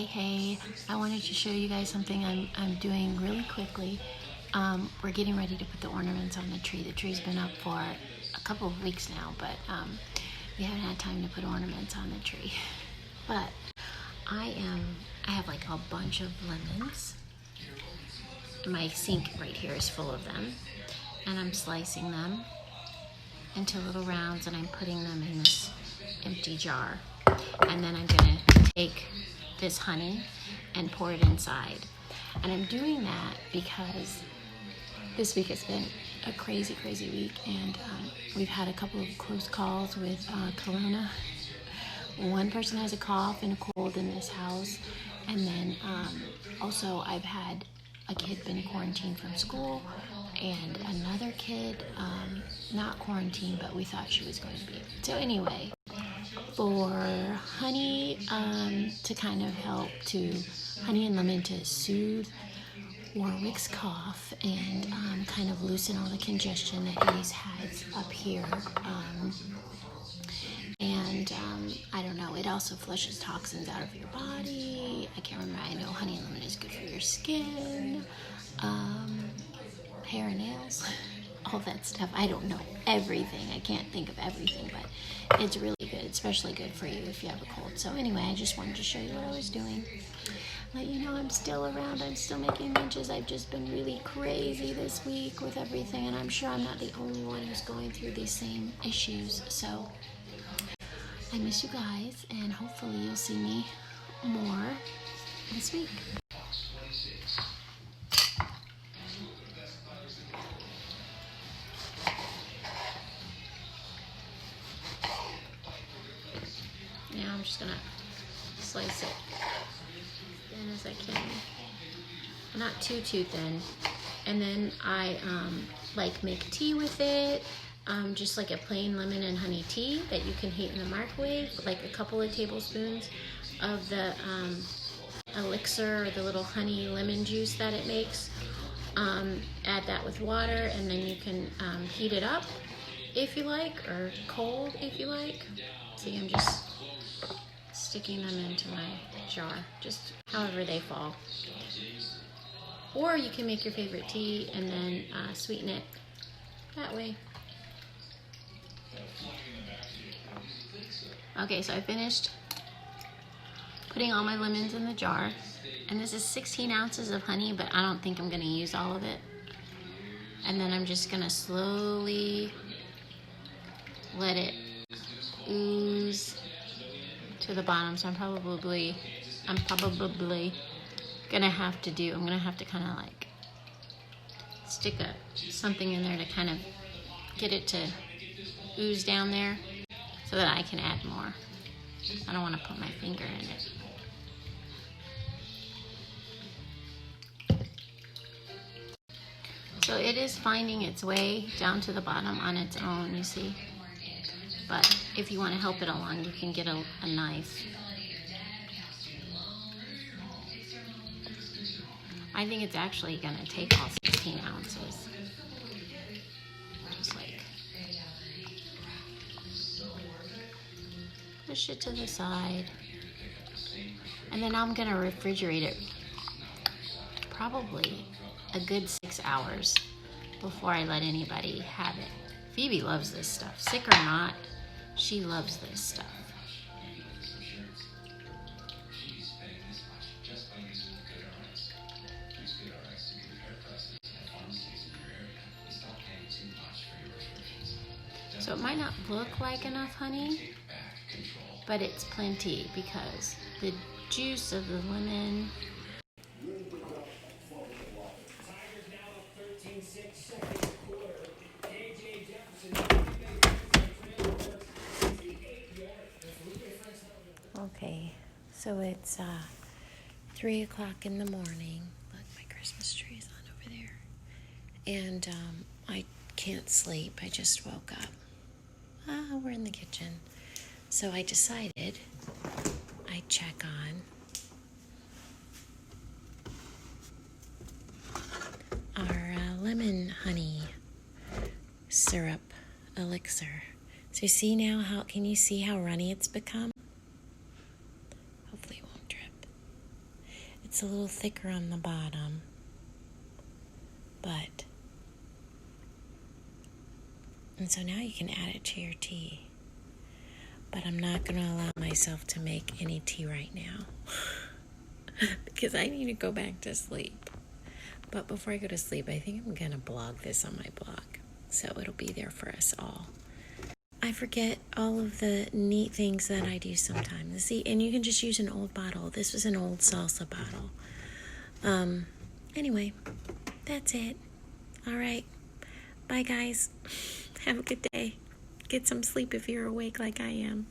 Hey, I wanted to show you guys something I'm doing really quickly. We're getting ready to put the ornaments on the tree. The tree's been up for a couple of weeks now, but we haven't had time to put ornaments on the tree. But I have like a bunch of lemons. My sink right here is full of them, and I'm slicing them into little rounds, and I'm putting them in this empty jar. And then I'm gonna take this honey and pour it inside. And I'm doing that because this week has been a crazy week, and we've had a couple of close calls with corona. One person has a cough and a cold in this house, and then also I've had a kid been quarantined from school, and another kid not quarantined, but we thought she was going to be. So anyway, for honey to kind of help to, honey and lemon to soothe Warwick's cough and kind of loosen all the congestion that he's had up here. I don't know, it also flushes toxins out of your body. I can't remember, I know honey and lemon is good for your skin, hair and nails, all that stuff. I don't know everything. I can't think of everything, but it's really good, especially good for you if you have a cold. So anyway, I just wanted to show you what I was doing. Let you know I'm still around. I'm still making lunches. I've just been really crazy this week with everything, and I'm sure I'm not the only one who's going through these same issues. So I miss you guys, and hopefully you'll see me more this week. Now I'm just gonna slice it as thin as I can, not too thin. And then I like make tea with it, just like a plain lemon and honey tea that you can heat in the microwave, like a couple of tablespoons of the elixir or the little honey lemon juice that it makes. Add that with water, and then you can heat it up if you like, or cold if you like. See, I'm just sticking them into my jar, just however they fall. Or you can make your favorite tea and then sweeten it that way. Okay, so I finished putting all my lemons in the jar, and this is 16 ounces of honey, but I don't think I'm gonna use all of it. And then I'm just gonna slowly let it ooze to the bottom. So I'm probably gonna have to kind of like stick something in there to kind of get it to ooze down there so that I can add more. I don't want to put my finger in it. So it is finding its way down to the bottom on its own, you see. But if you want to help it along, you can get a knife. I think it's actually going to take all 16 ounces. Just like push it to the side. And then I'm going to refrigerate it probably a good 6 hours before I let anybody have it. Phoebe loves this stuff. Sick or not, she loves this stuff. So it might not look like enough honey, but it's plenty because the juice of the lemon . Okay, so it's 3 o'clock in the morning. Look, my Christmas tree is on over there. And I can't sleep. I just woke up. We're in the kitchen. So I decided I'd check on our lemon honey syrup elixir. So you see now can you see how runny it's become? Hopefully it won't drip. It's a little thicker on the bottom, and so now you can add it to your tea. But I'm not going to allow myself to make any tea right now because I need to go back to sleep. But before I go to sleep, I think I'm going to blog this on my blog, so it'll be there for us all. I forget all of the neat things that I do sometimes. See, and you can just use an old bottle. This was an old salsa bottle. Anyway, that's it. All right. Bye, guys. Have a good day. Get some sleep if you're awake like I am.